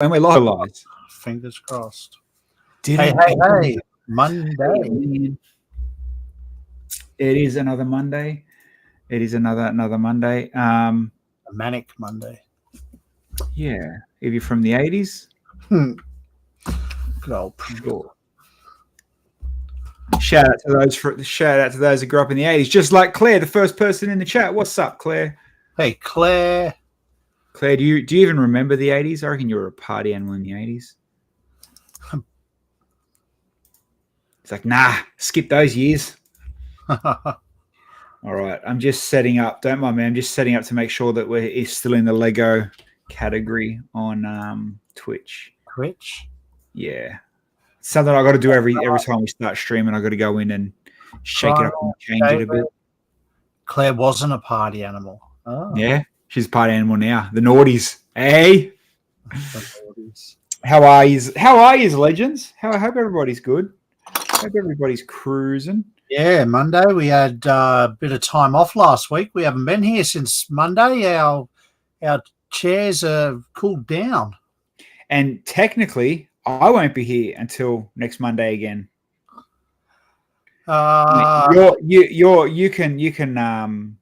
And we're live. Fingers crossed. Hey, Monday. It is another Monday. It is another Monday. A manic Monday. Yeah. If you're from the 80s, Good old sure. Shout out to those who grew up in the 80s. Just like Claire, the first person in the chat. What's up, Claire? Hey, Claire. Claire, do you even remember the 80s? I reckon you were a party animal in the 80s. It's like, nah, skip those years. All right, I'm just setting up. Don't mind me. I'm just setting up to make sure that we're still in the Lego category on Twitch. Twitch? Yeah. Something I got to do every time we start streaming. I got to go in and shake it up and change it a bit. Claire wasn't a party animal. Oh. Yeah, she's a party animal now. The naughties. Hey. The naughties. How are you, legends? I hope everybody's good. Hope everybody's cruising. Yeah, Monday. We had a bit of time off last week. We haven't been here since Monday. Our chairs are cooled down. And technically, I won't be here until next Monday again. You can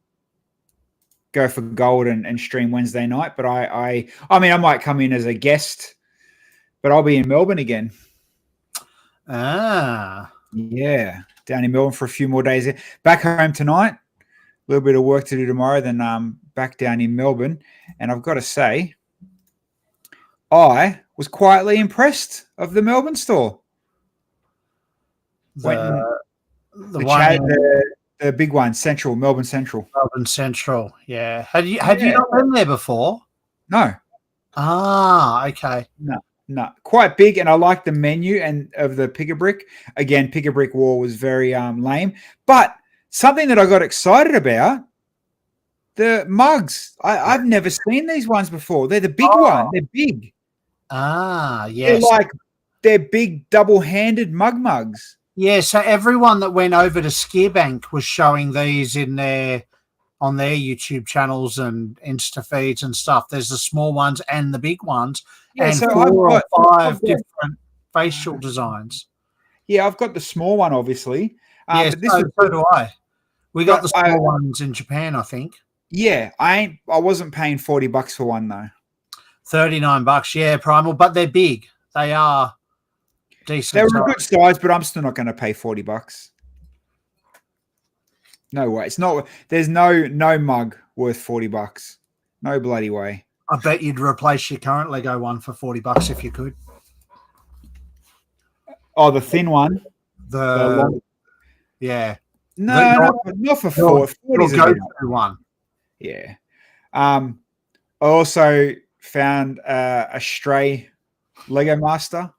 go for gold and stream Wednesday night, but I might come in as a guest, but I'll be in Melbourne again. Yeah, down in Melbourne for a few more days. Back home tonight. A little bit of work to do tomorrow. Then back down in Melbourne, and I've got to say, I was quietly impressed of the Melbourne store. The big one, Central, Melbourne Central. Melbourne Central, yeah. Have you not been there before? No. Okay. No, quite big, and I like the menu and of the Pick-a-Brick. Again, Pick-a-Brick War was very lame, but something that I got excited about, the mugs. I've never seen these ones before. They're the big one. They're big. Yes. They're big double-handed mugs. Yeah, so everyone that went over to Skibank was showing these on their YouTube channels and Insta feeds and stuff. There's the small ones and the big ones, and so 4 or 5 different facial designs. Yeah, I've got the small one, obviously. But so do I. We got the small ones in Japan, I think. Yeah, I wasn't paying $40 for one though. $39, yeah, Primal, but they're big. They are decent. They're a good size, but I'm still not going to pay $40. No way. It's not. There's no mug worth $40. No bloody way. I bet you'd replace your current Lego one for $40 if you could. Oh, the thin one. Yeah. No, not for $40. Go-to one. Yeah. I also found a stray Lego Master.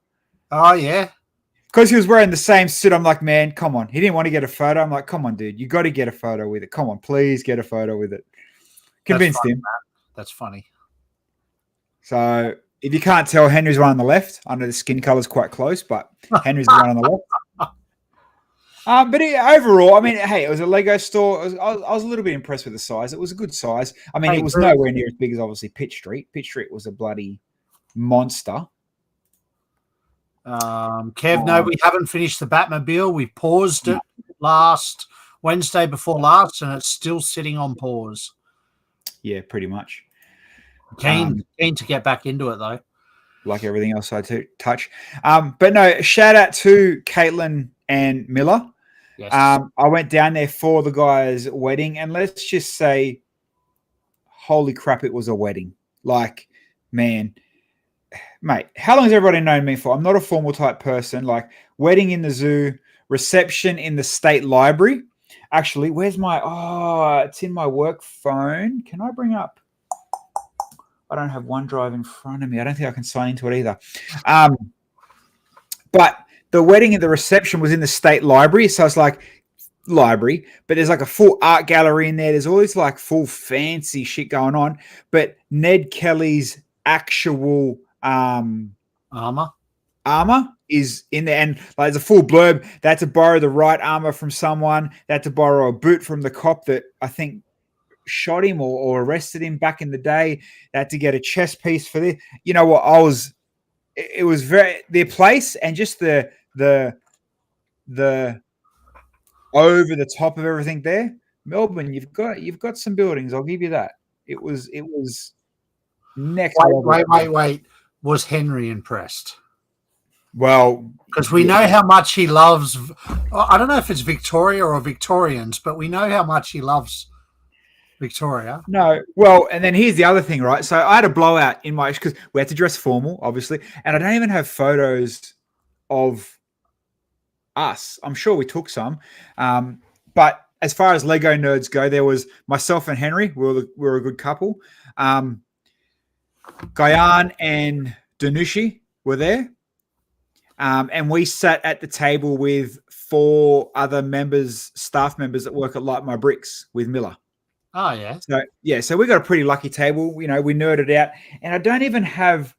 Oh yeah. Because he was wearing the same suit, I'm like, man, come on. He didn't want to get a photo. I'm like, come on, dude. You got to get a photo with it. Come on, please get a photo with it. Convinced him. That's funny. So if you can't tell, Henry's one on the left. I know the skin color is quite close, but Henry's the one on the left. But overall, I mean, hey, it was a Lego store. I was a little bit impressed with the size. It was a good size. I mean, it was nowhere near as big as obviously Pitt Street. Pitt Street was a bloody monster. Kev, no, we haven't finished the Batmobile. We paused it last Wednesday before last, and it's still sitting on pause. Yeah, pretty much. Keen to get back into it though. Like everything else I touch. But no, shout out to Caitlin and Miller. Yes. I went down there for the guy's wedding, and let's just say, holy crap, it was a wedding. Like, man. Mate, how long has everybody known me for? I'm not a formal type person. Like wedding in the zoo, reception in the state library. Actually, where's it's in my work phone. Can I bring up? I don't have OneDrive in front of me. I don't think I can sign into it either. But the wedding and the reception was in the state library. So it's like library, but there's like a full art gallery in there. There's all this like full fancy shit going on. But Ned Kelly's actual armor is in there, and like there's a full blurb. They had to borrow the right armor from someone. They had to borrow a boot from the cop that I think shot him or arrested him back in the day. They had to get a chest piece for this. You know what? I was it was very their place and just the over the top of everything there. Melbourne, you've got some buildings. I'll give you that. It was next level. Wait. Was Henry impressed? Well, because we know how much he loves. I don't know if it's Victoria or Victorians, but we know how much he loves Victoria. No, well, and then here's the other thing, right? So I had a blowout in my because we had to dress formal, obviously, and I don't even have photos of us. I'm sure we took some, but as far as Lego nerds go, there was myself and Henry. We were a good couple. Guyan and Danushi were there. And we sat at the table with 4 other staff members that work at Light My Bricks with Miller. Oh, yeah. So we got a pretty lucky table. We nerded out. And I don't even have,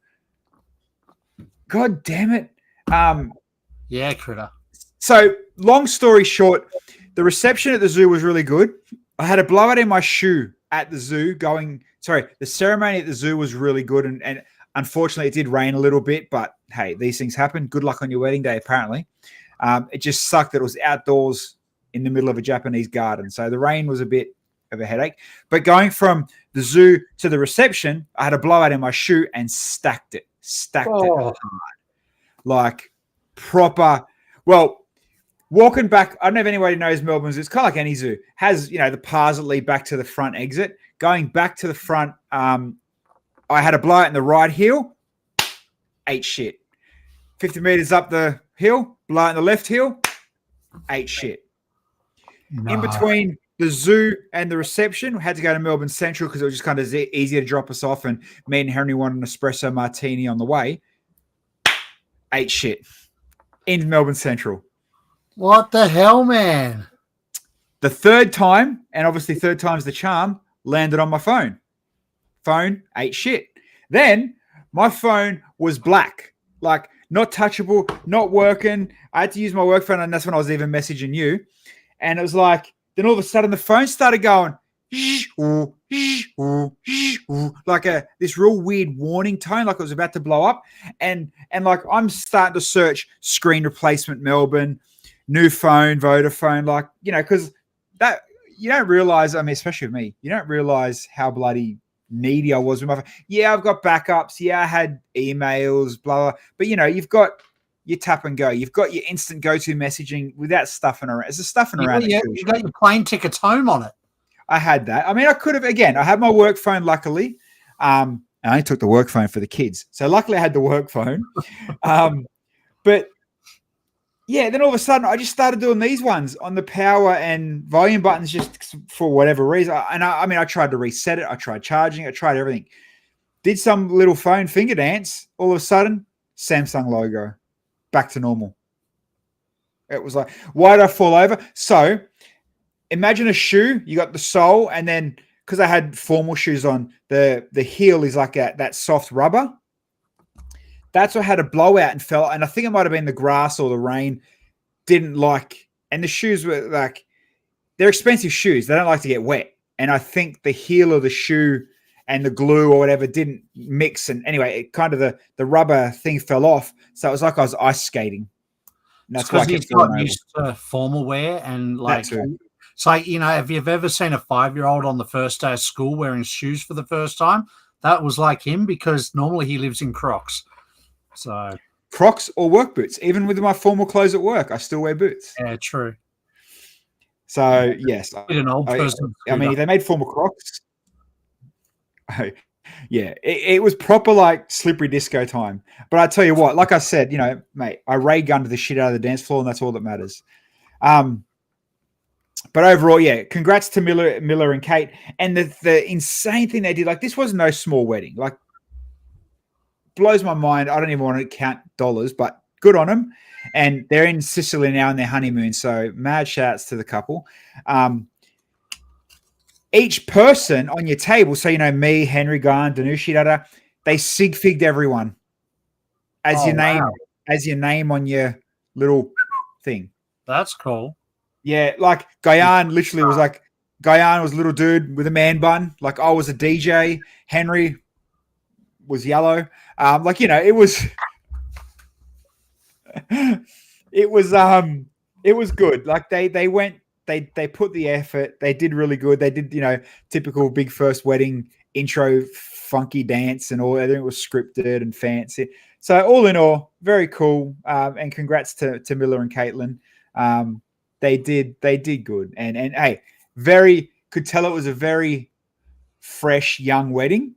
God damn it. Yeah, critter. So long story short, the reception at the zoo was really good. I had a blowout in my shoe at the zoo the ceremony at the zoo was really good. And unfortunately, it did rain a little bit, but hey, these things happen. Good luck on your wedding day, apparently. It just sucked that it was outdoors in the middle of a Japanese garden. So the rain was a bit of a headache. But going from the zoo to the reception, I had a blowout in my shoe and stacked it hard. Like proper. Well, walking back, I don't know if anybody knows Melbourne's. It's kind of like any zoo. Has, the paths that lead back to the front exit. Going back to the front, I had a blowout in the right heel. Ate shit. 50 meters up the hill, blowout in the left heel. Ate shit. No. In between the zoo and the reception, we had to go to Melbourne Central because it was just kind of easier to drop us off. And me and Henry wanted an espresso martini on the way. Ate shit. In Melbourne Central. What the hell, man? The third time, and obviously third time's the charm, landed on my phone. Phone ate shit. Then my phone was black, like not touchable, not working. I had to use my work phone, and that's when I was even messaging you. And it was like, then all of a sudden the phone started going like this real weird warning tone, like it was about to blow up. And like I'm starting to search screen replacement Melbourne, new phone, Vodafone, like, because that you don't realize, I mean, especially with me, you don't realize how bloody needy I was with my phone. Yeah, I've got backups. Yeah, I had emails, blah, blah. But, you've got your tap and go. You've got your instant go-to messaging without stuffing around. It's a stuffing around. Yeah, you got your plane tickets home on it. I had that. I mean, I could have, again, I had my work phone, luckily. I only took the work phone for the kids. So luckily I had the work phone. But yeah, then all of a sudden I just started doing these ones on the power and volume buttons just for whatever reason. I tried to reset it. I tried charging. I tried everything. Did some little phone finger dance. All of a sudden, Samsung logo. Back to normal. It was like, why did I fall over? So imagine a shoe. You got the sole, and then because I had formal shoes on, the heel is like that soft rubber. That's what had a blowout and fell. And I think it might have been the grass or the rain and the shoes were like, they're expensive shoes. They don't like to get wet. And I think the heel of the shoe and the glue or whatever didn't mix. And anyway, it kind of the rubber thing fell off. So it was like I was ice skating. And that's why I kept got used to formal wear and like, it's like, if you've ever seen a 5-year-old on the first day of school wearing shoes for the first time, that was like him because normally he lives in Crocs. So Crocs or work boots. Even with my formal clothes at work, I still wear boots. Yeah, true. So yes, an old person. I mean, they made formal Crocs. Yeah, it was proper like slippery disco time. But I tell you what, like I said, mate, I ray gunned the shit out of the dance floor, and that's all that matters. But overall, yeah, congrats to Miller and Kate. And the insane thing they did, like this was no small wedding. Like blows my mind. I don't even want to count dollars, but good on them. And they're in Sicily now on their honeymoon. So mad shouts to the couple. Each person on your table, so me, Henry, Garn, Danushi, they sig-figged everyone as your name on your little thing. That's cool. Yeah, like Guyan literally was like, Guyan was a little dude with a man bun. Like I was a DJ. Henry was yellow. It was it was good. Like they went, they put the effort. They did really good. They did, typical big first wedding intro funky dance and all. Everything was scripted and fancy. So all in all, very cool. And congrats to Miller and Caitlin. They did good. And hey, could tell it was a very fresh young wedding.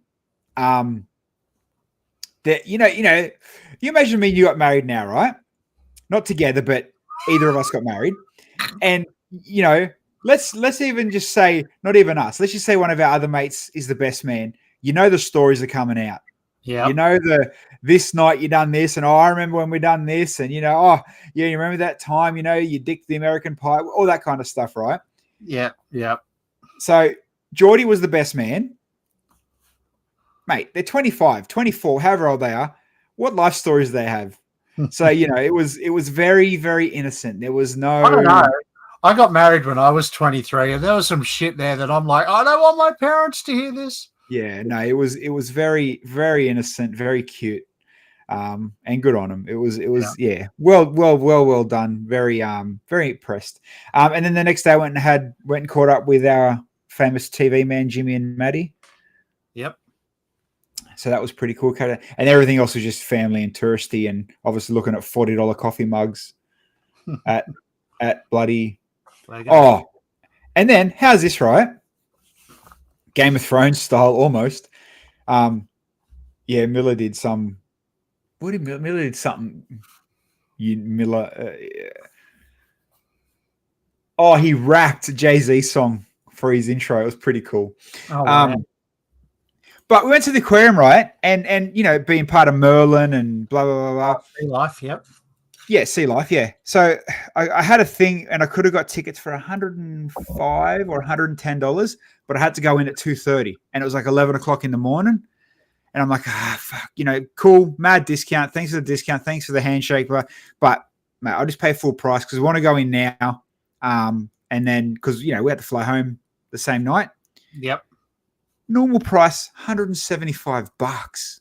That you imagine me and you got married now, right? Not together, but either of us got married. And let's even just say, not even us, let's just say one of our other mates is the best man. The stories are coming out. Yeah. This night you done this, and I remember when we done this, and you remember that time, you dicked the American Pie, all that kind of stuff, right? Yeah. So Geordie was the best man. Mate, they're 25, 24, however old they are. What life stories do they have? So, it was very, very innocent. There was no... I don't know. I got married when I was 23, and there was some shit there that I'm like, I don't want my parents to hear this. Yeah, no, it was very, very innocent, very cute, and good on them. It was well done. Very, very impressed. And then the next day I went and caught up with our famous TV man, Jimmy and Maddie. Yep. So that was pretty cool. And everything else was just family and touristy, and obviously looking at $40 coffee mugs at bloody... Oh, and then how's this, right? Game of Thrones style almost. Miller did some... What did Miller did something? He rapped Jay-Z's song for his intro. It was pretty cool. Oh, wow. But we went to the aquarium, right? And being part of Merlin and blah, blah, blah, blah. Sea Life, yep. Yeah, Sea Life, yeah. So I had a thing, and I could have got tickets for $105 or $110, but I had to go in at 2:30, and it was like 11 o'clock in the morning. And I'm like, fuck, cool, mad discount. Thanks for the discount. Thanks for the handshake. But mate, I'll just pay full price because I want to go in now. And then, because, we had to fly home the same night. Yep. Normal price, $175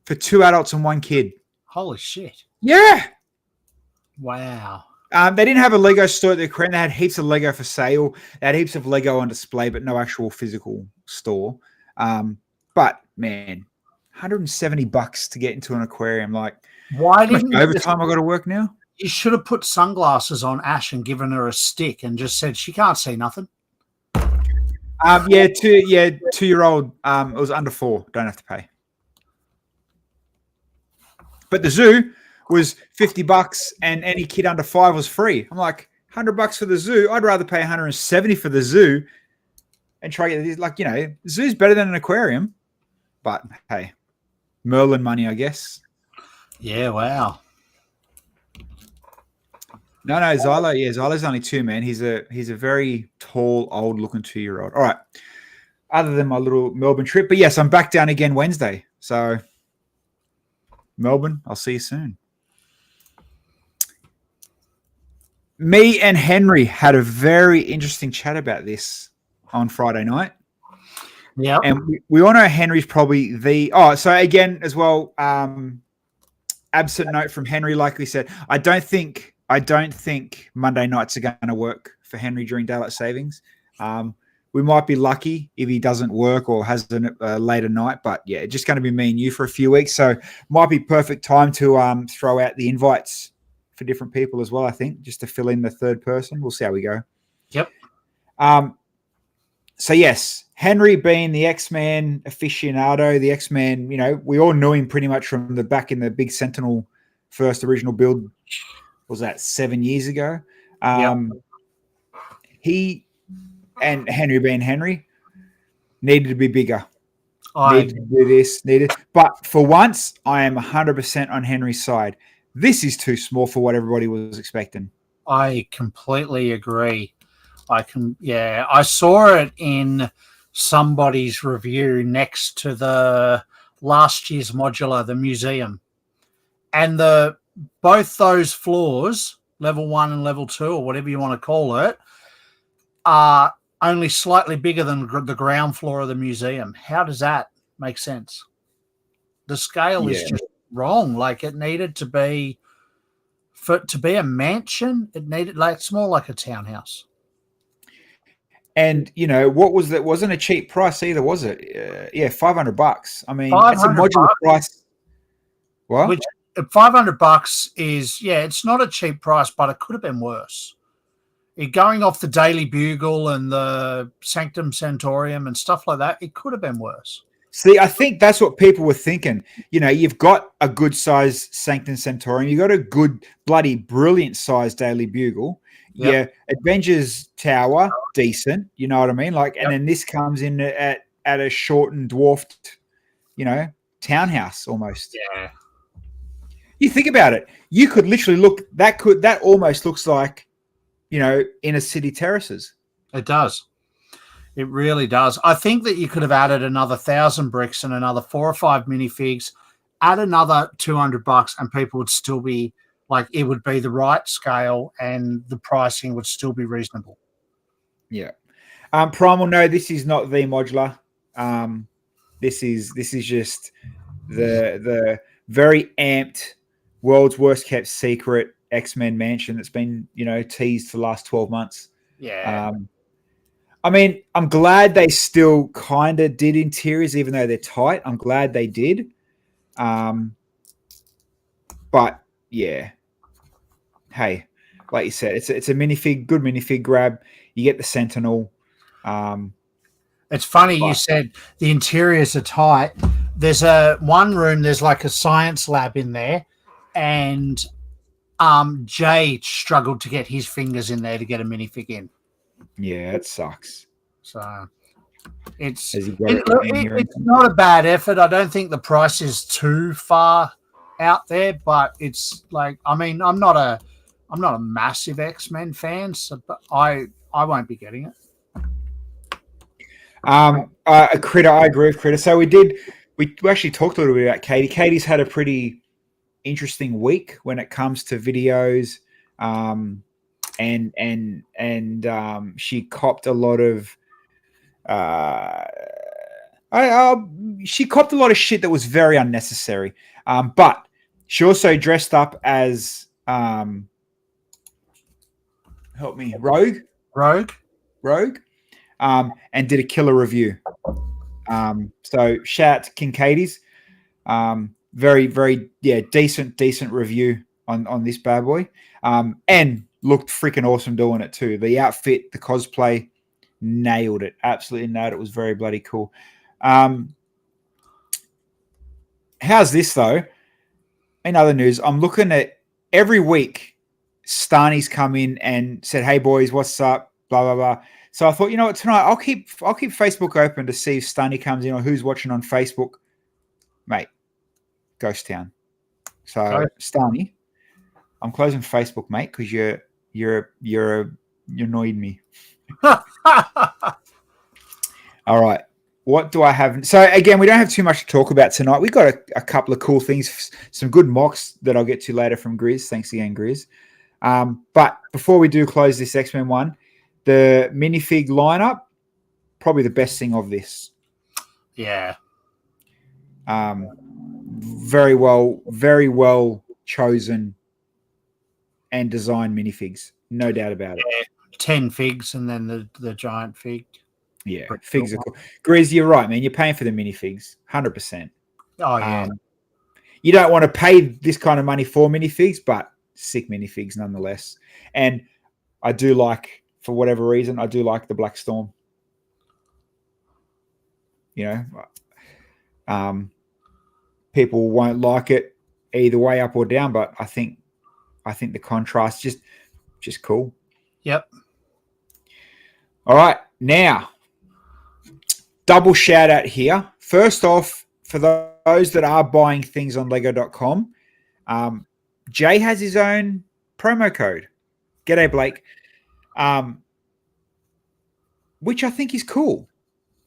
for 2 adults and 1 kid. Holy shit. Yeah. Wow. They didn't have a Lego store at the aquarium. They had heaps of Lego for sale. They had heaps of Lego on display, but no actual physical store. But man, $170 to get into an aquarium. Like, why didn't overtime I got to work now? You should have put sunglasses on Ash and given her a stick and just said she can't see nothing. 2-year-old. It was under 4. Don't have to pay. But the zoo was $50, and any kid under 5 was free. I'm like, $100 for the zoo. I'd rather pay $170 for the zoo and try to get, like, zoo's better than an aquarium. But hey, Merlin money, I guess. Yeah, wow. No, Zylo. Yeah, Zylo's only 2, man. He's a very tall, old-looking 2-year-old. All right. Other than my little Melbourne trip, but yes, I'm back down again Wednesday. So, Melbourne, I'll see you soon. Me and Henry had a very interesting chat about this on Friday night. Yeah, and we all know Henry's probably the... so again, as well, absent note from Henry, like we said, I don't think Monday nights are going to work for Henry during daylight savings. We might be lucky if he doesn't work or has a later night, but yeah, it's just going to be me and you for a few weeks. So might be perfect time to throw out the invites for different people as well, I think, just to fill in the third person. We'll see how we go. Yep. So yes, Henry being the X-Man aficionado, the X-Man, we all knew him pretty much from the back in the big Sentinel first original build. Was that 7 years ago? He and Henry being Henry needed to be bigger. Needed to do this, but for once, I am 100% on Henry's side. This is too small for what everybody was expecting. I completely agree. I saw it in somebody's review next to the last year's modular, the museum, and both those floors, level 1 and level 2, or whatever you want to call it, are only slightly bigger than the ground floor of the museum. How does that make sense? The scale is just wrong. Like it needed to be to be a mansion. It needed it's more like a townhouse. And what was that? Wasn't a cheap price either, was it? Yeah, $500. I mean, it's a 500 modular bucks, price. What? which $500 is it's not a cheap price, but it could have been worse. Going off the Daily Bugle and the Sanctum Sanctorium and stuff like that, it could have been worse. See, I think that's what people were thinking. You've got a good size Sanctum Sanctorium. You've got a good, bloody, brilliant size Daily Bugle. Yep. Yeah, Avengers Tower, decent. You know what I mean? Like, and Yep. then this comes in at a short and dwarfed, townhouse almost. Yeah. You think about it. You could literally look. That almost looks like, inner city terraces. It does. It really does. I think that you could have added another 1,000 bricks and another 4 or 5 minifigs, add another $200, and people would still be like, it would be the right scale and the pricing would still be reasonable. Yeah. Primal, no, this is not the modular. This is just the very amped world's worst kept secret X-Men mansion that's been, teased for the last 12 months. Yeah. I mean, I'm glad they still kind of did interiors, even though they're tight. I'm glad they did. But yeah, hey, like you said, it's a minifig, good minifig grab. You get the Sentinel. It's funny you said the interiors are tight. There's one room. There's like a science lab in there, and Jay struggled to get his fingers in there to get a minifig in. Yeah, it sucks. So it's not a bad effort. I don't think the price is too far out there, but it's like, I mean, I'm not a massive X-Men fan, so but I won't be getting it. Critter, I agree with Critter. So we actually talked a little bit about Katie. Katie's had a pretty interesting week when it comes to videos. And she copped a lot of she copped a lot of shit that was very unnecessary. But she also dressed up as help me, Rogue, and did a killer review. So shout out to King Katie's. Very, very, decent review on this bad boy. And looked freaking awesome doing it too. The outfit, the cosplay, nailed it. Absolutely nailed it. It was very bloody cool. How's this though? In other news, I'm looking at every week, Stani's come in and said, "Hey boys, what's up?" Blah blah blah. So I thought, you know what, tonight I'll keep Facebook open to see if Stani comes in or who's watching on Facebook. Mate, Ghost Town. So Stani, I'm closing Facebook, mate, because you annoyed me. All right. What do I have? So again, we don't have too much to talk about tonight. We got a couple of cool things, some good mocks that I'll get to later from Grizz. Thanks again, Grizz. But before we do close this X-Men one, the minifig lineup, probably the best thing of this. Yeah. Very well chosen and designed minifigs. No doubt about it. 10 figs and then the giant fig. Yeah, figs are cool. Grizz, you're right, man. You're paying for the minifigs, 100%. Oh, yeah. You don't want to pay this kind of money for minifigs, but sick minifigs nonetheless. And I do like, for whatever reason, I do like the Black Storm. You know, people won't like it either way, up or down, but I think the contrast just cool. Yep. All right, now double shout out here. First off, for those that are buying things on Lego.com, Jay has his own promo code. G'day, Blake. Which I think is cool.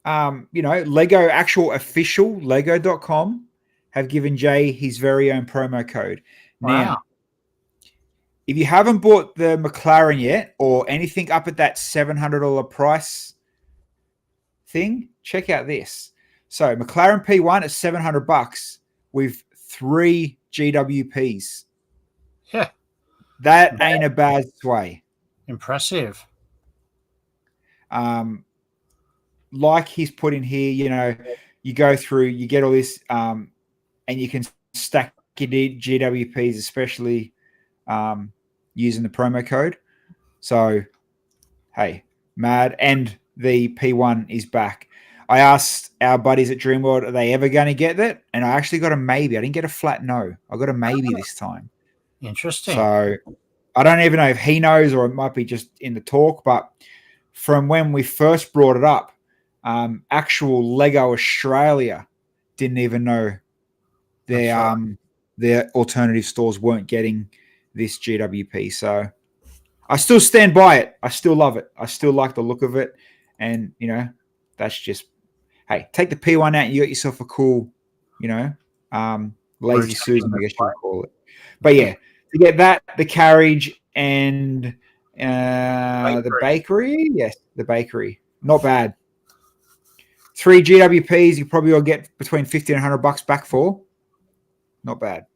Lego, actual official Lego.com have given Jay his very own promo code. Wow. Now, if you haven't bought the McLaren yet or anything up at that $700 price thing, check out this. So McLaren P1 at $700 with 3 GWPs. Yeah. That ain't a bad sway. Impressive. Like he's put in here, you know, you go through, you get all this, and you can stack your GWPs, especially using the promo code. So, hey, mad. And the P1 is back. I asked our buddies at Dreamworld, are they ever going to get that? And I actually got a maybe. I didn't get a flat no. I got a maybe this time. Interesting. So I don't even know if he knows or it might be just in the talk. But from when we first brought it up, actual Lego Australia didn't even know their alternative stores weren't getting this GWP. So I still stand by it. I still love it. I still like the look of it. And, you know, that's just, hey, take the P1 out and you got yourself a cool, you know, lazy Susan, I guess you would call it. But yeah, to get that, the carriage and the bakery. Yes, the bakery. Not bad. 3 GWPs, you probably will get between $50 and $100 back for. Not bad.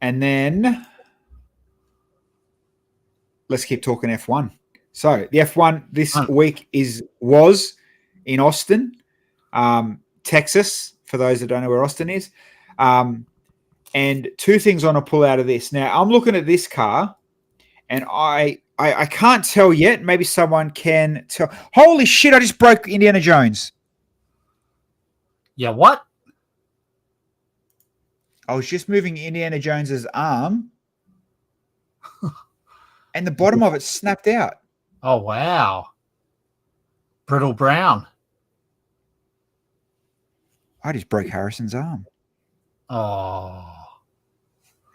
And then let's keep talking F1. So the F1 this week was in Austin, Texas, for those that don't know where Austin is. And two things I want to pull out of this. Now, I'm looking at this car, and I can't tell yet. Maybe someone can tell. Holy shit, I just broke Indiana Jones. Yeah, what? I was just moving Indiana Jones's arm, and the bottom of it snapped out. Oh, wow. Brittle Brown. I just broke Harrison's arm. Oh.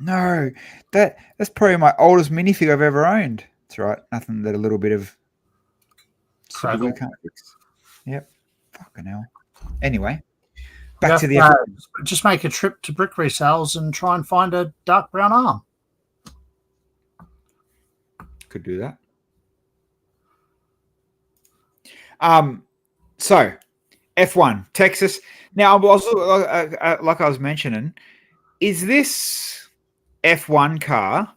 No, that's probably my oldest minifig I've ever owned. That's right. Nothing that a little bit of Craggle can't fix. Yep. Fucking hell. Anyway, back to the just make a trip to brick resales and try and find a dark brown arm. Could do that. So F1 Texas. Now, also, like I was mentioning, is this F1 car?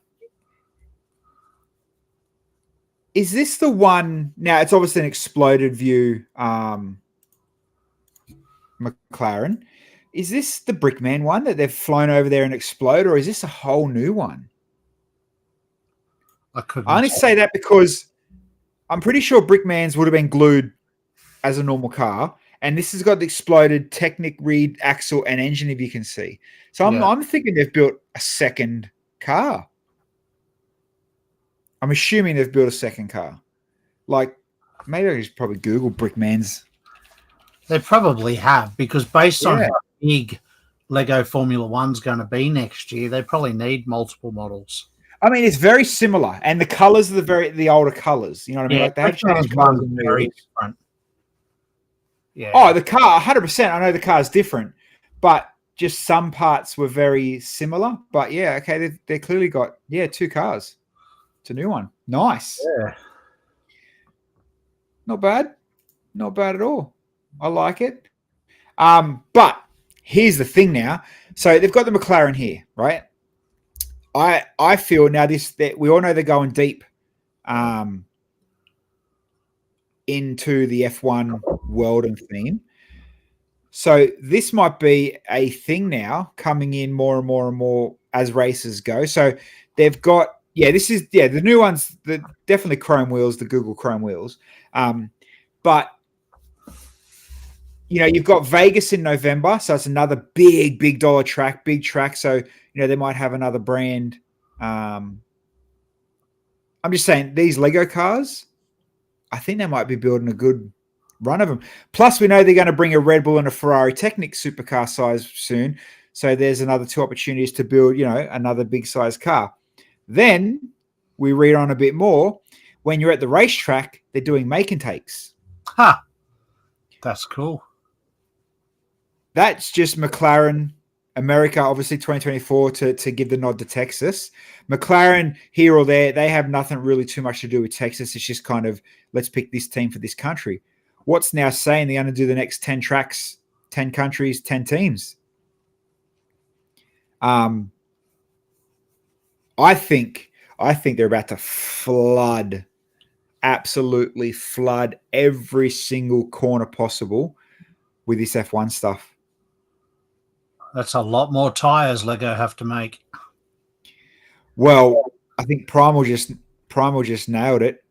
Is this the one? Now, it's obviously an exploded view McLaren. Is this the Brickman one that they've flown over there and explode, or is this a whole new one? I only say that because I'm pretty sure Brickman's would have been glued as a normal car, and this has got the exploded Technic reed axle and engine, if you can see. So I'm thinking they've built a second car. I'm assuming they've built a second car. Like, maybe I just probably Google Brickman's. They probably have, because based on how big Lego Formula One's going to be next year, they probably need multiple models. I mean, it's very similar, and the colors are the older colors. You know what I mean? Like they have changed colors very different. Yeah. Oh, the car, 100%. I know the car's different, but just some parts were very similar. But yeah, okay, they clearly got two cars. It's a new one. Nice. Yeah. Not bad. Not bad at all. I like it. But here's the thing now. So they've got the McLaren here, right? I feel now that we all know they're going deep into the F1 world and theme. So this might be a thing now coming in more and more and more as races go. So they've got the new ones, definitely chrome wheels, the Google chrome wheels. But you know, you've got Vegas in November, so it's another big dollar track, big track. So, you know, they might have another brand. I'm just saying, these Lego cars, I think they might be building a good run of them. Plus, we know they're going to bring a Red Bull and a Ferrari Technic supercar size soon. So there's another 2 opportunities to build, you know, another big size car. Then we read on a bit more. When you're at the racetrack, they're doing make and takes. That's cool. That's just McLaren America, obviously 2024 to give the nod to Texas. McLaren here or there, they have nothing really too much to do with Texas. It's just kind of, let's pick this team for this country. What's now saying they're going to do the next 10 tracks 10 countries, 10 teams. I think they're about to flood, absolutely flood every single corner possible with this F1 stuff. That's a lot more tires Lego have to make. Well, I think Primal just nailed it.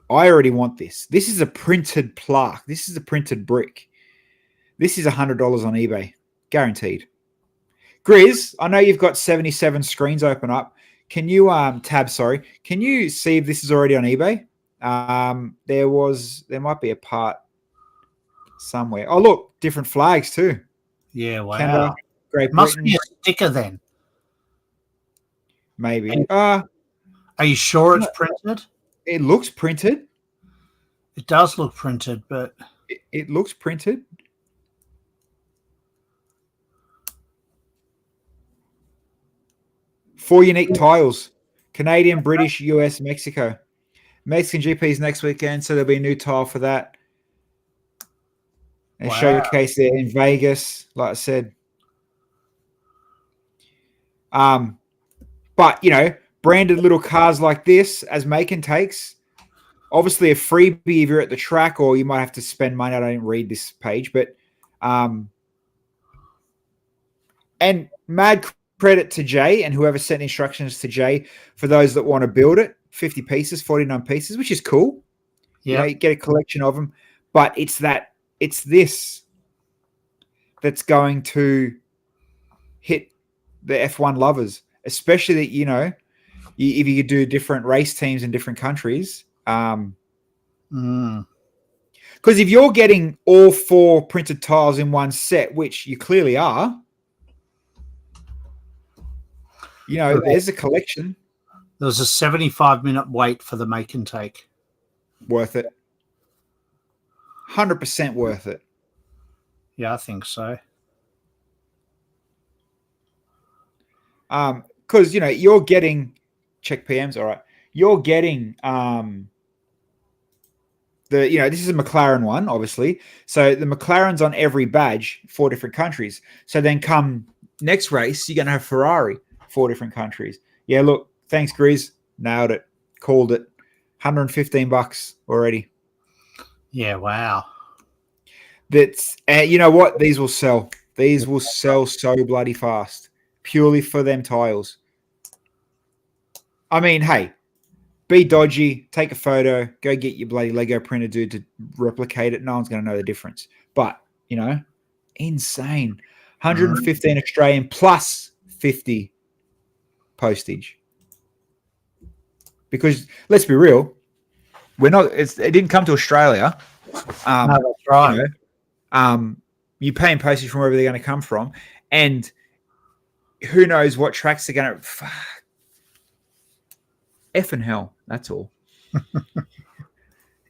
I already want this. This is a printed plaque. This is a printed brick. This is $100 on eBay, guaranteed. Grizz, I know you've got 77 screens open up. Can you Can you see if this is already on eBay? There might be a part somewhere. Oh, look, different flags too. Yeah, wow. Canada, Great Must Britain. be a sticker then. Maybe. Are you sure it's printed? It looks printed. It does look printed, but it looks printed. Four unique tiles: Canadian, British, US, Mexico. Mexican GPs next weekend, so there'll be a new tile for that. And showcase there in Vegas, like I said. But branded little cars like this as make and takes. Obviously a freebie if you're at the track, or you might have to spend money. I don't read this page, but and mad credit to Jay and whoever sent instructions to Jay for those that want to build it. 50 pieces, 49 pieces, which is cool. Yeah, you get a collection of them, but it's this that's going to hit the F1 lovers, especially that if you could do different race teams in different countries. Because if you're getting all 4 printed tiles in one set, which you clearly are, there's a collection. There's a 75-minute wait for the make and take. Worth it. 100% worth it. Yeah, I think so. Because you're getting check PMs, all right. You're getting this is a McLaren one, obviously. So the McLaren's on every badge, 4 different countries. So then come next race, you're gonna have Ferrari, 4 different countries. Yeah, look, thanks, Grizz. Nailed it. Called it. $115 already. Yeah, wow. That's you know what? These will sell. These will sell so bloody fast. Purely for them tiles. I mean, hey, be dodgy, take a photo, go get your bloody Lego printer dude to replicate it. No one's going to know the difference. But, insane. 115 Australian plus 50 postage. Because let's be real, it didn't come to Australia. No, that's right. You're paying postage from wherever they're going to come from. And who knows what tracks they're going to... F and hell, that's all.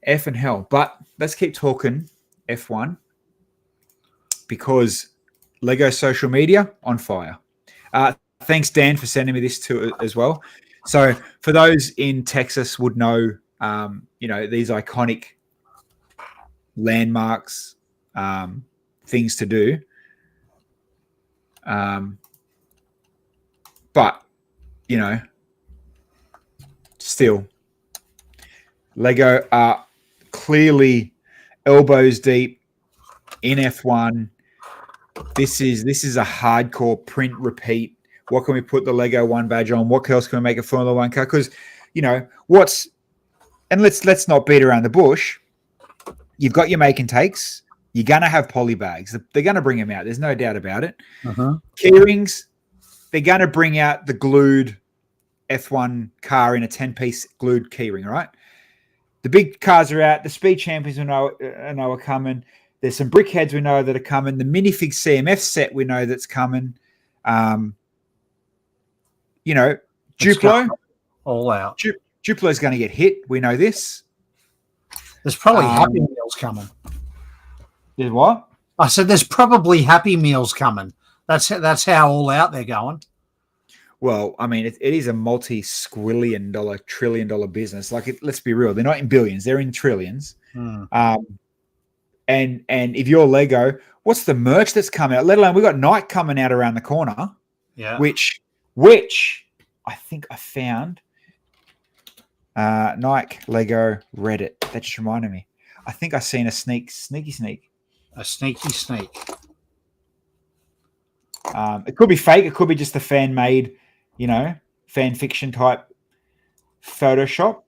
F and hell. But let's keep talking F1 because Lego social media on fire. Thanks, Dan, for sending me this too as well. So for those in Texas would know, these iconic landmarks, things to do. But, still, Lego are clearly elbows deep in F1. This is a hardcore print repeat. What can we put the Lego 1 badge on? What else can we make a Formula 1 car? Because let's not beat around the bush. You've got your make and takes. You're gonna have poly bags. They're gonna bring them out. There's no doubt about it. Key rings. They're gonna bring out the glued F1 car in a 10-piece glued keyring, right? The big cars are out. The speed champions we know are coming. There's some brickheads we know that are coming. The minifig CMF set we know that's coming. Duplo. All out. Duplo's going to get hit. We know this. There's probably Happy Meals coming. There's what? I said there's probably Happy Meals coming. That's how all out they're going. Well, I mean, it is a multi-squillion dollar, $1 trillion business. Let's be real. They're not in billions. They're in trillions. And if you're Lego, what's the merch that's coming out? Let alone we got Nike coming out around the corner. Yeah. Which I think I found. Nike, Lego, Reddit. That just reminded me. I think I seen a sneaky sneak. A sneaky sneak. It could be fake. It could be just a fan made, fan fiction type Photoshop.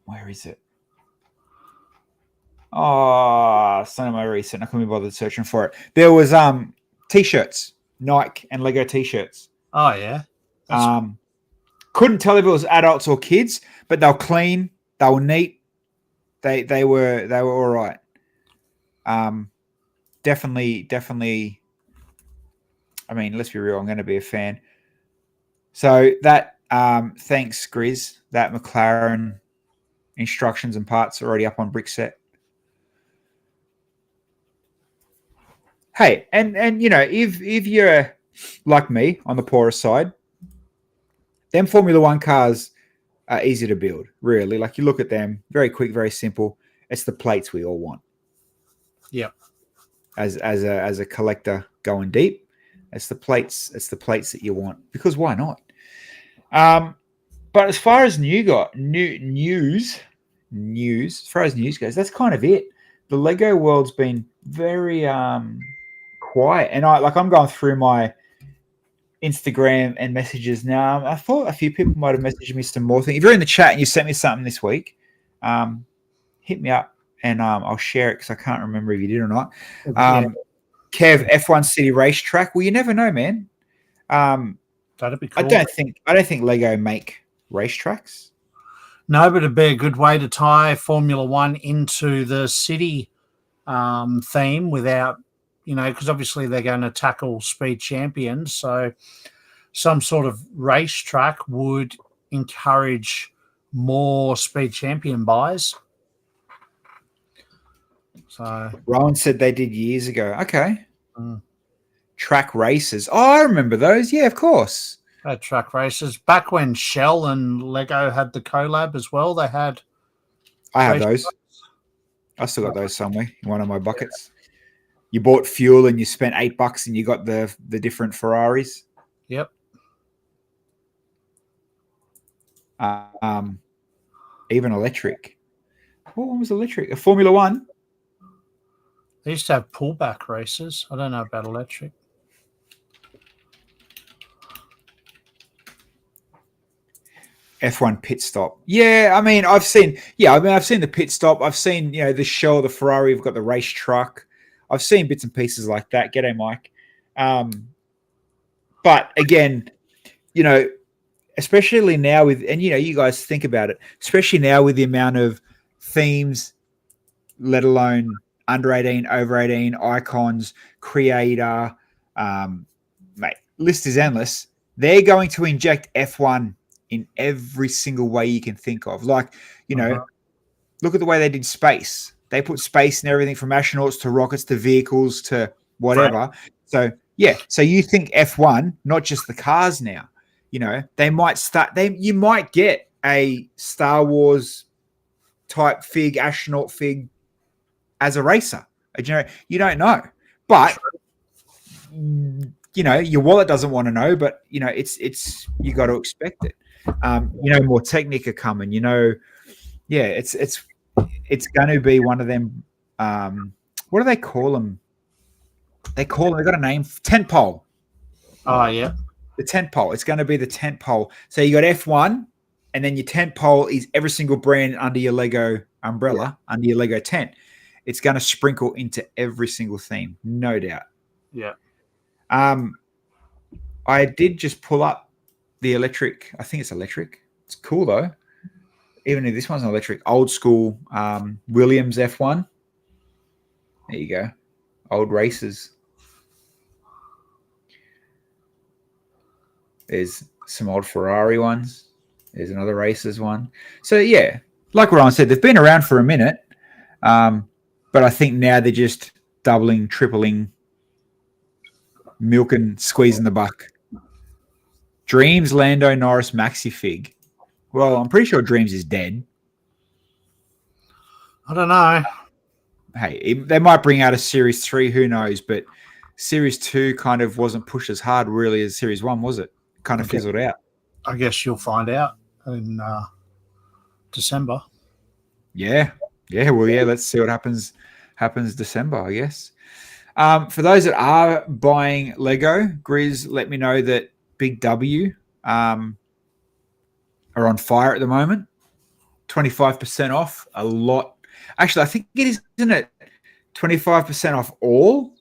Where is it? Oh, some of my recent. I couldn't be bothered searching for it. There was t-shirts, Nike and Lego t-shirts. Oh yeah. Couldn't tell if it was adults or kids, but they were clean. They were neat. They were all right. Definitely. I mean, let's be real. I'm going to be a fan. So that thanks, Grizz. That McLaren instructions and parts are already up on Brickset. Hey, and if you're like me on the poorer side, them Formula One cars are easy to build. Really, like you look at them, very quick, very simple. It's the plates we all want. Yep. As a collector going deep, it's the plates that you want, because why not? But as far as news, as far as news goes, that's kind of it. The Lego world's been very quiet, and I'm going through my Instagram and messages now. I thought a few people might have messaged me some more things. If you're in the chat and you sent me something this week, hit me up and I'll share it, because I can't remember if you did or not. Kev, F1 City Racetrack. Well, you never know, man. That'd be cool. I don't think Lego make racetracks. No, but it'd be a good way to tie Formula One into the city theme without, because obviously they're going to tackle speed champions. So some sort of racetrack would encourage more speed champion buys. So Rowan said they did years ago. Okay. Track races. Oh, I remember those. Yeah, of course. Track races. Back when Shell and Lego had the collab as well, they had. I have those. I still got those somewhere in one of my buckets. You bought fuel and you spent $8 and you got the different Ferraris. Yep. Even electric. What one was electric? A Formula One. They used to have pullback races. I don't know about electric. F1 pit stop. Yeah, I mean, I've seen the pit stop. I've seen, the Shell, the Ferrari. We've got the race truck. I've seen bits and pieces like that. G'day, Mike. But again, especially now with, and you guys think about it, especially now with the amount of themes, let alone under 18, over 18, icons, creator, mate, list is endless. They're going to inject F1 in every single way you can think of. Like, look at the way they did space. They put space in everything from astronauts to rockets to vehicles to whatever. Right. So, yeah. So you think F1, not just the cars now, they might you might get a Star Wars type fig, astronaut fig as a racer. You don't know. But, your wallet doesn't want to know, but, it's you got to expect it. More Technica coming, it's going to be one of them. What do they call them? They got a name, tent pole. Oh, yeah. The tent pole. It's going to be the tent pole. So you got F1, and then your tent pole is every single brand under your Lego umbrella, under your Lego tent. It's going to sprinkle into every single theme, no doubt. Yeah. I did just pull up the electric. I think it's electric. It's cool though. Even if this one's an electric, old school Williams F1. There you go. Old races. There's some old Ferrari ones. There's another races one. So yeah, like Ryan said, they've been around for a minute. But I think now they're just doubling, tripling, milking, squeezing the buck. Dreams, Lando, Norris, Maxi Fig. Well, I'm pretty sure Dreams is dead. I don't know. Hey, they might bring out a Series 3, who knows? But Series 2 kind of wasn't pushed as hard, really, as Series 1, was it? Kind of fizzled out. I guess you'll find out in December. Yeah. Well, let's see what happens December, I guess. For those that are buying Lego, Grizz, let me know that Big W are on fire at the moment. 25% off, a lot. Actually, I think it is, isn't it? 25% off all.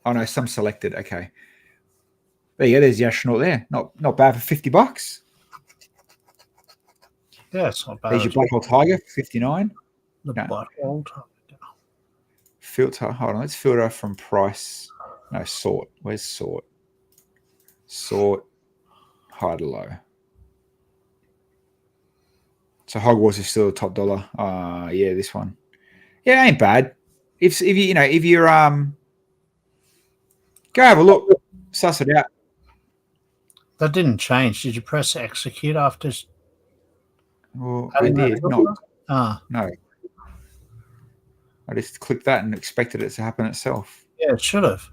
Oh no, some selected. Okay, there you go. There's the astronaut there. Not bad for $50. Yeah, it's not bad. There's your Black Hole Tiger, 59. The Black Hole Tiger. Filter. Hold on. Let's filter from price. No, sort. Where's sort? Sort. High to low. So Hogwarts is still the top dollar. Yeah, this one. Yeah, ain't bad. If you're go have a look, suss it out. That didn't change. Did you press execute after? Well, I did not. No. I just clicked that and expected it to happen itself. Yeah, it should have.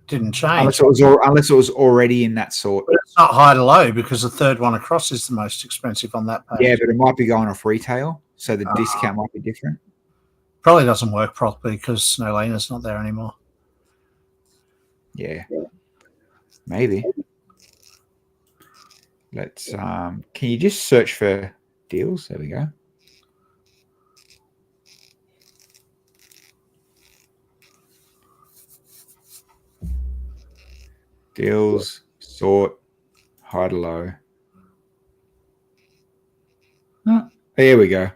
Didn't change. Unless it was already in that sort. But it's not high to low because the third one across is the most expensive on that page. Yeah, but it might be going off retail, so the discount might be different. Probably doesn't work properly because Snowlena's not there anymore. Yeah. Maybe. Let's can you just search for deals? There we go. Deals, sort, high to low. Oh, here we go.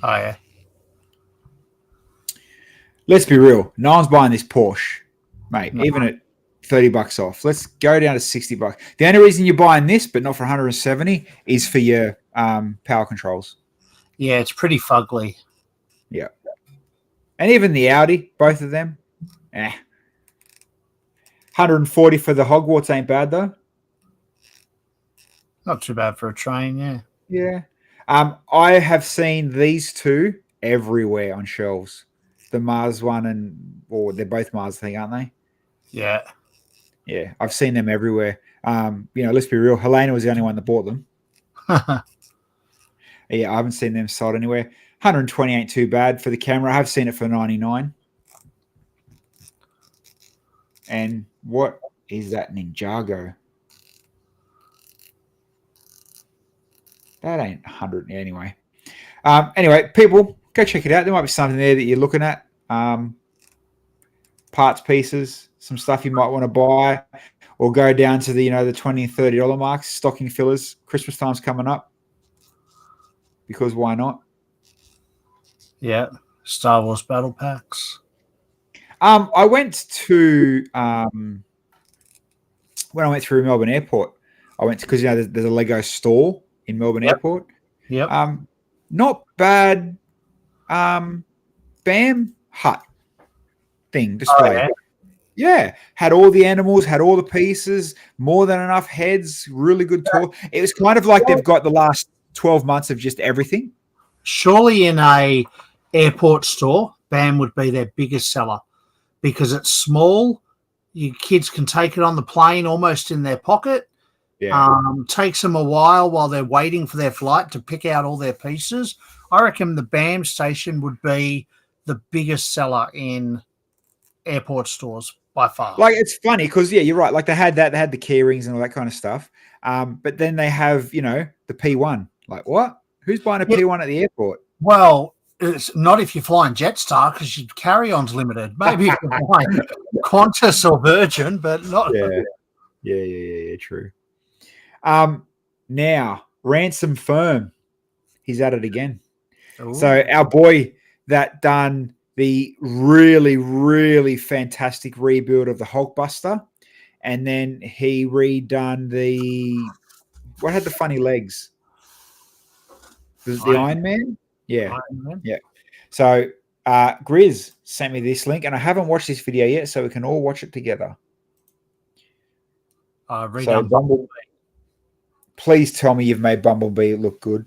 Oh, yeah. Let's be real. No one's buying this Porsche, mate, even at $30 off. Let's go down to $60. The only reason you're buying this, but not for 170, is for your power controls. Yeah, it's pretty fugly. Yeah. And even the Audi, both of them, 140 for the Hogwarts ain't bad, though. Not too bad for a train, yeah. Yeah. I have seen these two everywhere on shelves. The Mars one they're both Mars, I think, aren't they? Yeah. Yeah, I've seen them everywhere. Let's be real. Helena was the only one that bought them. Yeah, I haven't seen them sold anywhere. 120 ain't too bad for the camera. I have seen it for 99. And what is that Ninjago? That ain't 100 anyway. Anyway, people, go check it out. There might be something there that you're looking at. Parts, pieces, some stuff you might want to buy, or go down to the the $20 and $30 marks, stocking fillers. Christmas time's coming up, because why not? Yeah, Star Wars battle packs. I went to when I went through Melbourne Airport. I went to because there's a Lego store in Melbourne Airport. Yep. Not bad. BAM hut thing display. Oh, yeah, had all the animals, had all the pieces, more than enough heads, really good tour. It was kind of like they've got the last 12 months of just everything. Surely in a airport store, BAM would be their biggest seller because it's small. Your kids can take it on the plane almost in their pocket. Yeah. Takes them a while they're waiting for their flight to pick out all their pieces. I reckon the BAM station would be the biggest seller in airport stores by far. Like, it's funny because you're right. Like, they had the key rings and all that kind of stuff. But then they have the P1. Like, what? Who's buying a P1 at the airport? Well, it's not if you're flying Jetstar because your carry-on's limited. Maybe if you're flying Qantas or Virgin, but not. Yeah. True. Now, Ransom Firm, he's at it again. Ooh. So our boy that done the really, really fantastic rebuild of the Hulkbuster, and then he redone what had the funny legs? The Iron Man? Yeah. Iron Man? Yeah. So Grizz sent me this link, and I haven't watched this video yet, so we can all watch it together. So Bumblebee. Please tell me you've made Bumblebee look good.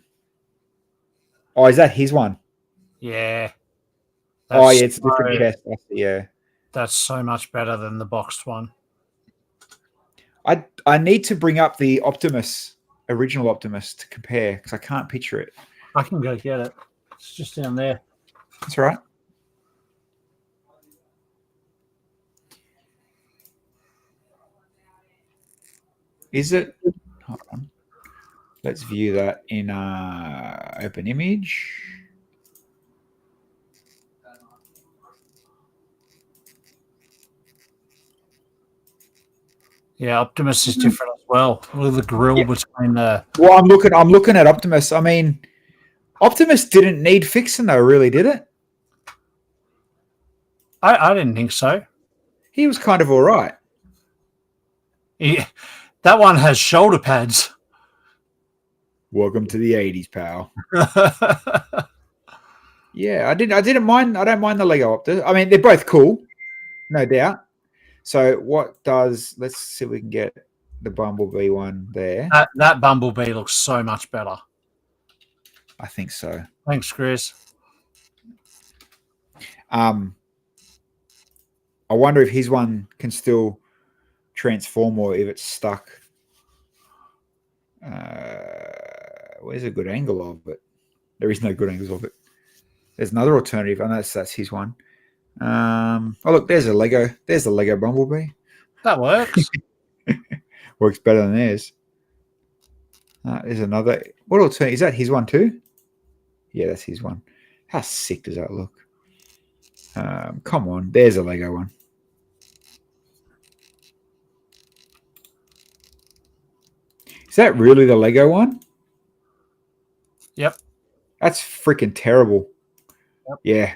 Oh, is that his one? Yeah. Oh, yeah, it's a different chest. Yeah. That's so much better than the boxed one. I need to bring up the Optimus, original Optimus, to compare because I can't picture it. I can go get it. It's just down there. That's all right. Is it? Hold on. Let's view that in open image. Yeah, Optimus is different as well. Look at the grill between the. Well, I'm looking at Optimus. I mean, Optimus didn't need fixing though, really, did it? I didn't think so. He was kind of all right. Yeah, that one has shoulder pads. Welcome to the 80s, pal. Yeah, I didn't mind. I don't mind the Lego Optimus. I mean, they're both cool, no doubt. So what does? Let's see if we can get the Bumblebee one there. That Bumblebee looks so much better. I think so. Thanks, Chris. I wonder if his one can still transform or if it's stuck. Where's a good angle of it? There is no good angles of it. There's another alternative. I know that's his one. Oh look, there's a Lego. There's the Lego Bumblebee. That works. Works better than theirs. There's another. What alternative is that? His one too? Yeah, that's his one. How sick does that look? Come on, there's a Lego one. Is that really the Lego one? Yep. That's freaking terrible. Yep. Yeah.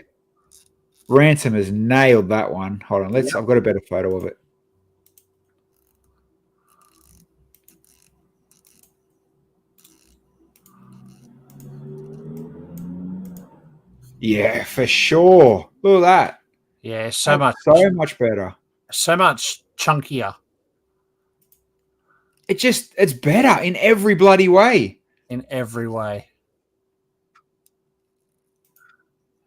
Ransom has nailed that one. Hold on, I've got a better photo of it. Yeah, for sure. Look at that. Yeah, That's so much better. So much chunkier. It's better in every bloody way. In every way.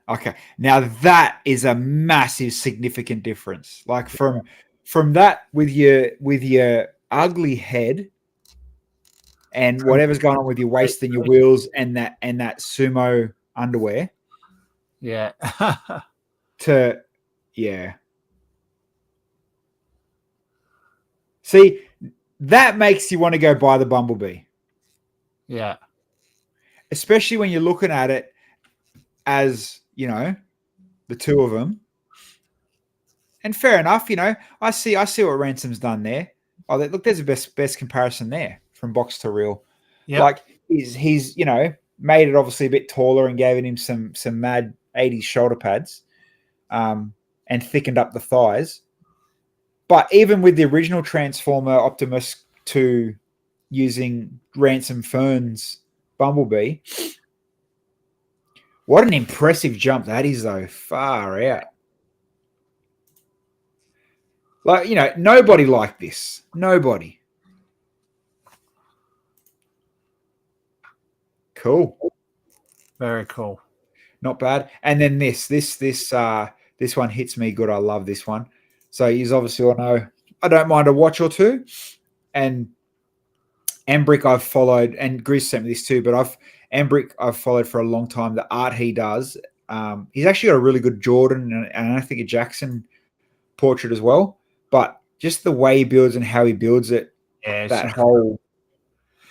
Okay, now that is a massive, significant difference. Like from that with your ugly head and whatever's going on with your waist and your wheels and that sumo underwear. Yeah. See, that makes you want to go buy the Bumblebee. Yeah. Especially when you're looking at it as, the two of them. And fair enough, I see what Ransom's done there. Oh, look, there's a best comparison there from box to reel. Yep. Like he's made it obviously a bit taller and gave him some mad 80s shoulder pads, and thickened up the thighs. But even with the original Transformer Optimus to using Ransom Fern's Bumblebee, what an impressive jump that is, though. Far out. Like, nobody like this. Nobody. Cool. Very cool. Not bad. And then this one hits me good. I love this one. So you obviously all know I don't mind a watch or two. And Embrick I've followed, and Grizz sent me this too, but Embrick I've followed for a long time. The art he does, he's actually got a really good Jordan and I think a Jackson portrait as well. But just the way he builds and how he builds it, that whole,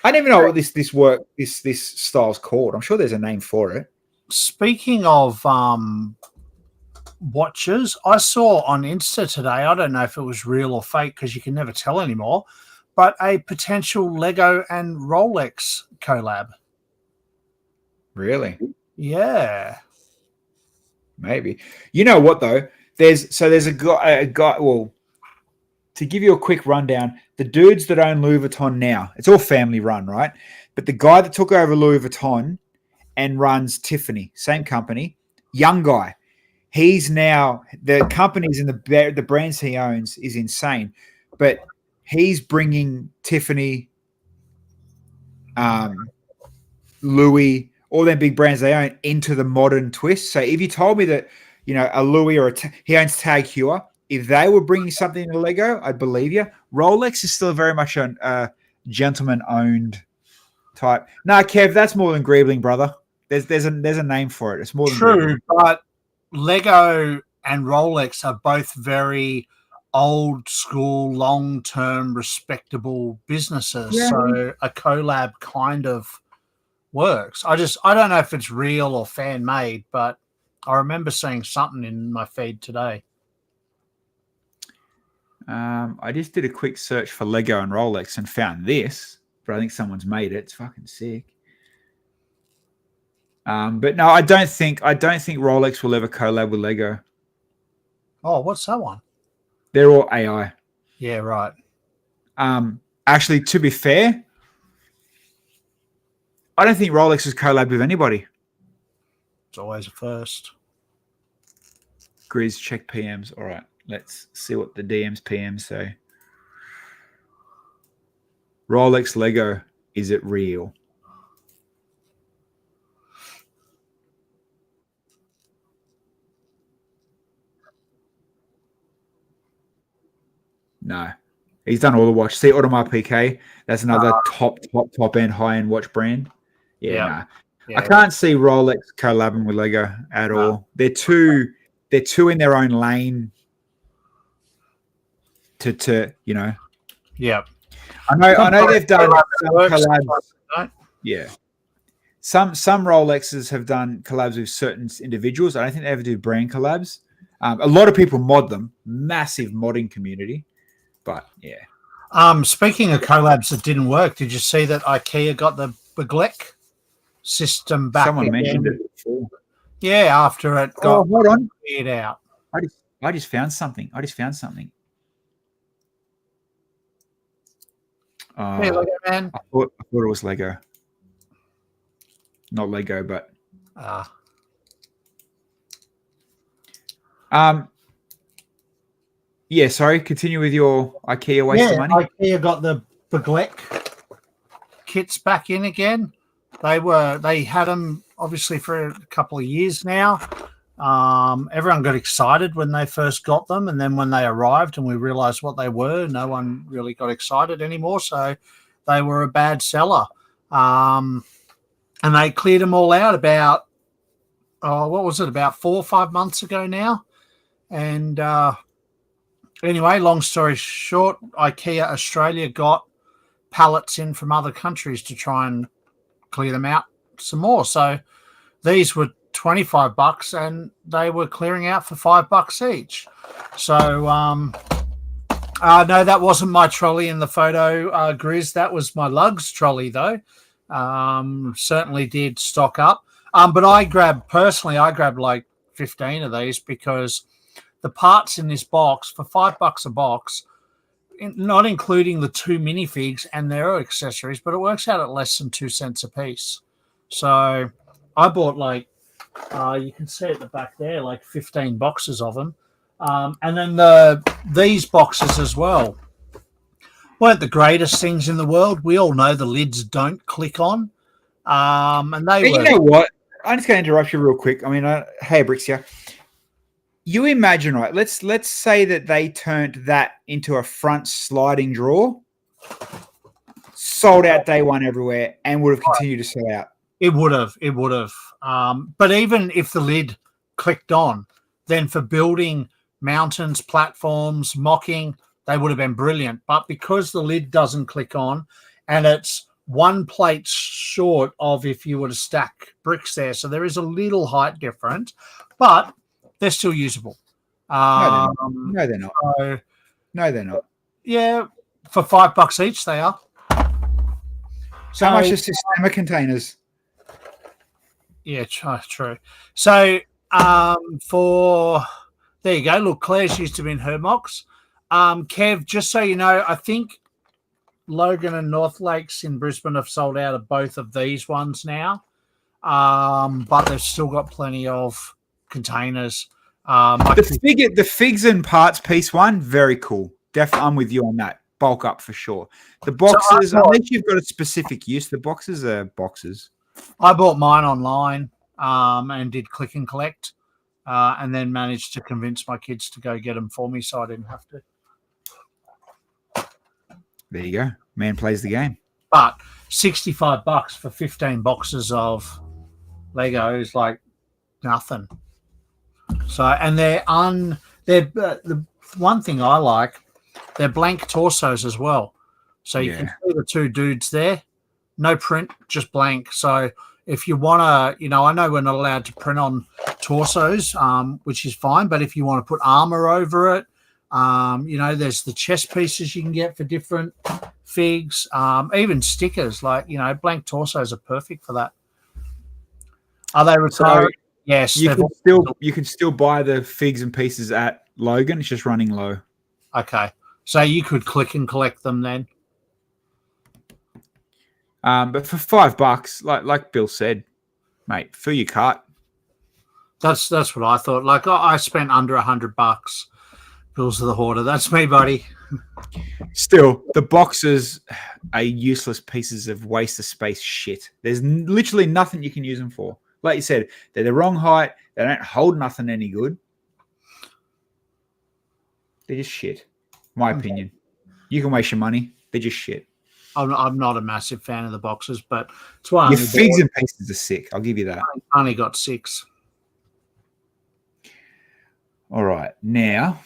I don't even know what this style's called. I'm sure there's a name for it. Speaking of watches, I saw on Insta today, I don't know if it was real or fake because you can never tell anymore, but a potential Lego and Rolex collab. Really? Yeah. Maybe. You know what though? There's a guy. Well, to give you a quick rundown, the dudes that own Louis Vuitton now, it's all family run, right? But the guy that took over Louis Vuitton and runs Tiffany, same company, young guy. He's now, the companies and the brands he owns is insane, but he's bringing Tiffany, Louis, all them big brands they own into the modern twist. So if you told me that, a Louis or he owns Tag Heuer, if they were bringing something to Lego, I'd believe you. Rolex is still very much a gentleman-owned type. No, Kev, that's more than Greebling, brother. There's a name for it. It's more than true, Greebling. but Lego and Rolex are both very old school, long-term, respectable businesses. Yeah. So a collab kind of works. I don't know if it's real or fan made, but I remember seeing something in my feed today. I just did a quick search for Lego and Rolex and found this, but I think someone's made it. It's fucking sick. But no, I don't think Rolex will ever collab with Lego. Oh, what's that one? They're all AI. Yeah, right. Actually, to be fair, I don't think Rolex has collabed with anybody. It's always a first. Grizz, check PMs. All right, let's see what the DMs PMs say. Rolex Lego, is it real? No. He's done all the watch. See Audemars Piguet? That's another top end high-end watch brand. Yeah, nah. Yeah. I can't see Rolex collabing with Lego at all. They're too in their own lane to Yeah. I know they've done some collabs. Yeah. Some Rolexes have done collabs with certain individuals. I don't think they ever do brand collabs. A lot of people mod them. Massive modding community. But yeah. Speaking of collabs that didn't work, did you see that IKEA got the Beglec system back? Someone mentioned it before. Yeah, after it got cleared out. I just found something. Hey, Lego man. I thought it was Lego. Not Lego, but yeah, sorry. Continue with your IKEA waste of money. IKEA got the Beglec kits back in again. They had them obviously for a couple of years now. Everyone got excited when they first got them, and then when they arrived and we realized what they were, no one really got excited anymore. So they were a bad seller. And they cleared them all out about about 4 or 5 months ago now. And anyway, long story short, IKEA Australia got pallets in from other countries to try and clear them out some more. So these were $25 and they were clearing out for $5 each. So no, that wasn't my trolley in the photo, Grizz. That was my lugs trolley though. Certainly did stock up. But I grabbed like 15 of these because the parts in this box for $5 a box, not including the 2 minifigs and their accessories, but it works out at less than 2 cents a piece. So I bought like, you can see at the back there, like 15 boxes of them. And then these boxes as well weren't the greatest things in the world. We all know the lids don't click on. And they were... You know what? I'm just going to interrupt you real quick. I mean, hey, Brixia. You imagine, right? Let's say that they turned that into a front sliding drawer, sold out day one everywhere, and would have continued to sell out. It would have. But even if the lid clicked on, then for building mountains, platforms, mocking, they would have been brilliant. But because the lid doesn't click on, and it's one plate short of if you were to stack bricks there, so there is a little height difference, but they're still usable. No, they're not. No, they're not. Yeah, for $5 each, they are. So how much is Systema containers? Yeah, true. So there you go. Look, Claire's used to be in her mocks. Kev, just so you know, I think Logan and North Lakes in Brisbane have sold out of both of these ones now, but they've still got plenty of containers. The figs and parts piece one, very cool. Definitely, I'm with you on that. Bulk up for sure. The boxes, unless you've got a specific use, the boxes are boxes. I bought mine online and did click and collect, and then managed to convince my kids to go get them for me, so I didn't have to. There you go. Man plays the game. But $65 for 15 boxes of Lego is like nothing. So, and they're the one thing I like, they're blank torsos as well. So you can see the two dudes there, no print, just blank. So if you want to, I know we're not allowed to print on torsos, which is fine. But if you want to put armor over it, there's the chest pieces you can get for different figs, even stickers. Like, blank torsos are perfect for that. Are they retired? So yes. You can still buy the figs and pieces at Logan. It's just running low. Okay. So you could click and collect them then. But for $5, like Bill said, mate, fill your cart. That's what I thought. Like I spent under $100. Bills of the Hoarder. That's me, buddy. Still, the boxes are useless pieces of waste of space shit. There's literally nothing you can use them for. Like you said, they're the wrong height. They don't hold nothing any good. They're just shit. My opinion. You can waste your money. They're just shit. I'm not a massive fan of the boxes, but it's why your figs and pieces are sick. I'll give you that. I only got 6. All right, now.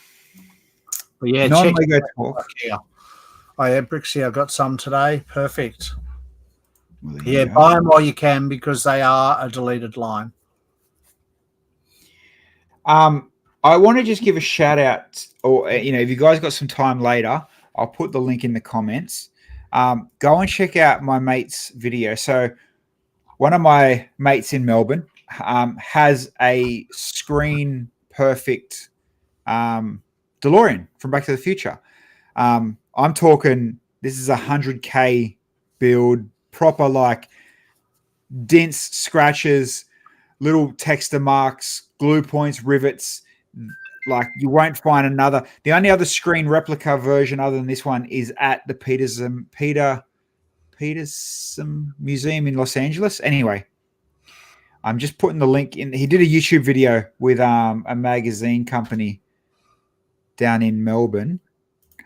But yeah, non-Lego talk. Oh yeah, Brixie, I got some today. Perfect. Well, buy them while you can because they are a deleted line. I want to just give a shout out, or if you guys got some time later, I'll put the link in the comments. Go and check out my mate's video. So one of my mates in Melbourne has a screen perfect DeLorean from Back to the Future. I'm talking, this is 100K build, proper like dents, scratches, little texture marks, glue points, rivets. Like you won't find another. The only other screen replica version other than this one is at the Peterson Museum in Los Angeles. Anyway, I'm just putting the link in. He did a YouTube video with a magazine company down in Melbourne.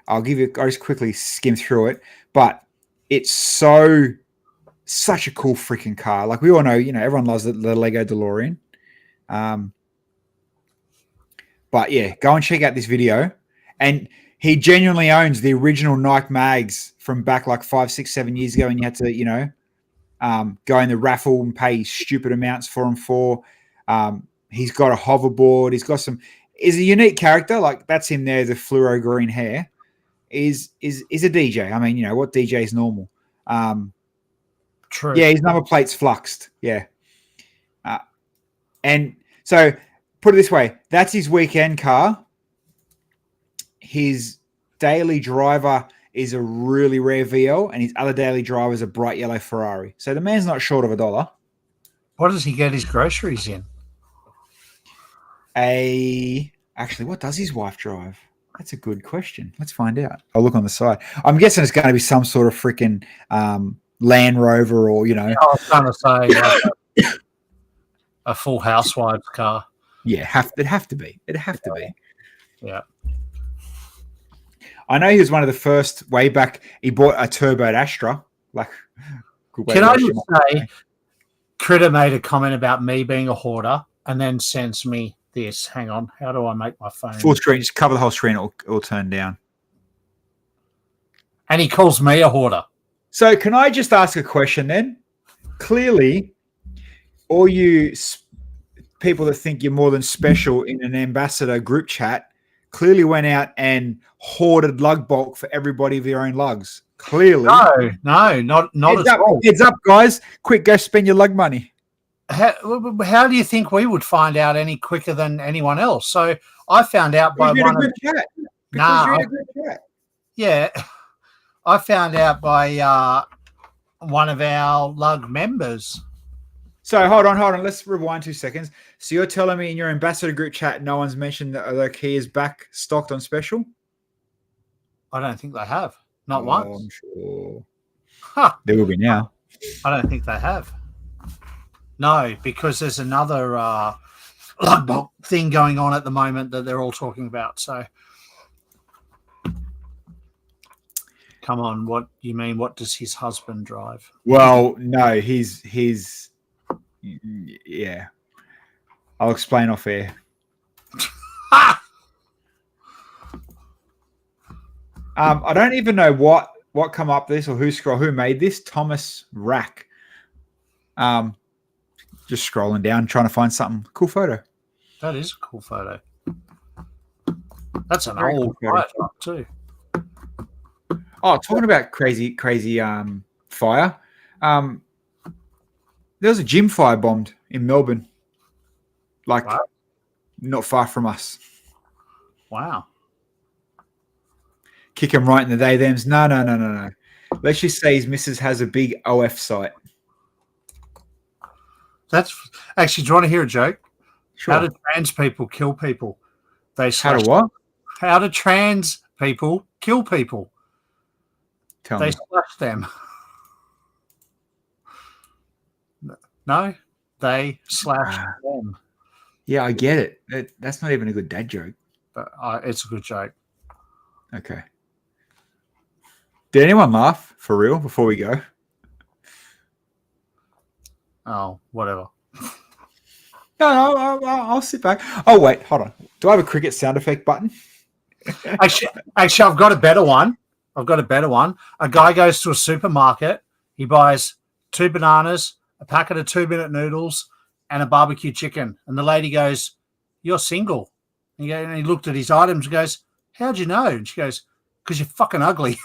I'll just quickly skim through it, but it's such a cool freaking car. Like we all know, everyone loves the Lego DeLorean. But yeah, go and check out this video. And he genuinely owns the original Nike mags from back like 5, 6, 7 years ago, and you had to, go in the raffle and pay stupid amounts for them. He's got a hoverboard. He's got is a unique character. Like that's him there, the fluoro green hair. Is a DJ. I mean, what DJ is normal. True. Yeah, his number plate's fluxed. Yeah. And so put it this way, that's his weekend car. His daily driver is a really rare VL, and his other daily driver is a bright yellow Ferrari. So the man's not short of $1. What does he get his groceries in? Actually, what does his wife drive? That's a good question. Let's find out. I'll look on the side. I'm guessing it's going to be some sort of freaking Land Rover or, I was trying to say a full housewife car. Yeah, it'd have to be. It'd have to be. Yeah. I know he was one of the first way back. He bought a turboed Astra. Like, can I just say, Critter made a comment about me being a hoarder and then sends me this. Hang on. How do I make my phone? Full screen. Just cover the whole screen. It'll turn down. And he calls me a hoarder. So can I just ask a question then? Clearly, all you people that think you're more than special in an ambassador group chat clearly went out and hoarded lug bulk for everybody of their own lugs. Clearly. No, not at all. Heads up, guys. Quick, go spend your lug money. How do you think we would find out any quicker than anyone else? So I found out by one of chat. Yeah. I found out by one of our lug members. So hold on. Let's rewind 2 seconds. So you're telling me in your ambassador group chat, no one's mentioned that the key is back stocked on special? I don't think they have. Not once. I'm sure. Huh. There will be now. I don't think they have. No, because there's another thing going on at the moment that they're all talking about. So, come on, what you mean? What does his husband drive? Well, no, he's yeah. I'll explain off air. I don't even know what come up this or who made this. Thomas Rack. Just scrolling down, trying to find something. Cool photo. That is a cool photo. That's an old fire truck too. Oh, talking about crazy fire. There was a gym fire bombed in Melbourne. Like, wow. Not far from us. Wow. Kick him right in the day thems. No. Let's just say his missus has a big OF site. That's actually, do you want to hear a joke? Sure. How do trans people kill people? How do what? How do trans people kill people? Tell me. They slash them. No, they slash them. Yeah, I get it. That's not even a good dad joke. But it's a good joke. Okay. Did anyone laugh for real before we go? Oh, whatever. No, I'll sit back. Oh, wait, hold on. Do I have a cricket sound effect button? Actually, I've got a better one. A guy goes to a supermarket. He buys 2 bananas, a packet of 2-minute noodles, and a barbecue chicken. And the lady goes, "You're single." And he looked at his items and goes, "How'd you know?" And she goes, "Because you're fucking ugly."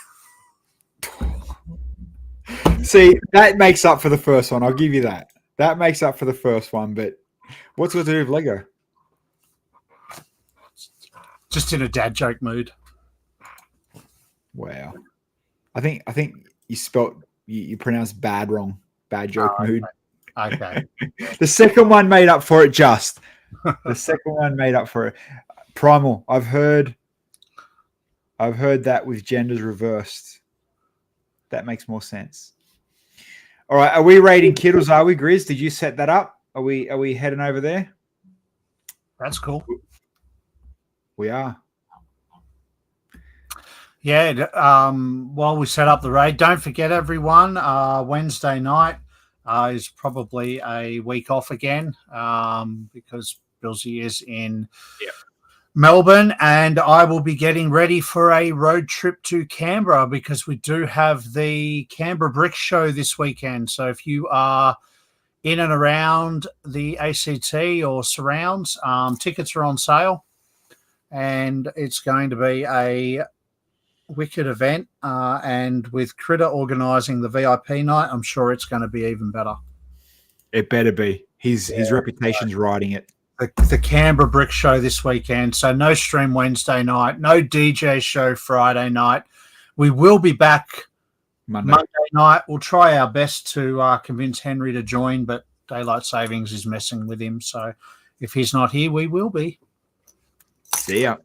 See, that makes up for the first one. I'll give you that. That makes up for the first one, but what's it got to do with Lego? Just in a dad joke mood. Wow. I think you pronounced bad wrong. Bad joke mood. Okay. The second one made up for it just. The second one made up for it. Primal. I've heard that with genders reversed. That makes more sense. All right, are we rating Kittles? Are we, Grizz? Did you set that up? Are we heading over there? That's cool. We are. Yeah. While we set up the raid, don't forget everyone. Wednesday night is probably a week off again because Bilsy is in Melbourne, and I will be getting ready for a road trip to Canberra because we do have the Canberra Brick Show this weekend. So if you are in and around the ACT or surrounds, tickets are on sale, and it's going to be a wicked event. And with Critter organising the VIP night, I'm sure it's going to be even better. It better be. His reputation's riding it. The Canberra Brick Show this weekend. So no stream Wednesday night, no DJ show Friday night. We will be back Monday night. We'll try our best to convince Henry to join, but daylight savings is messing with him. So if he's not here, we will be. See ya.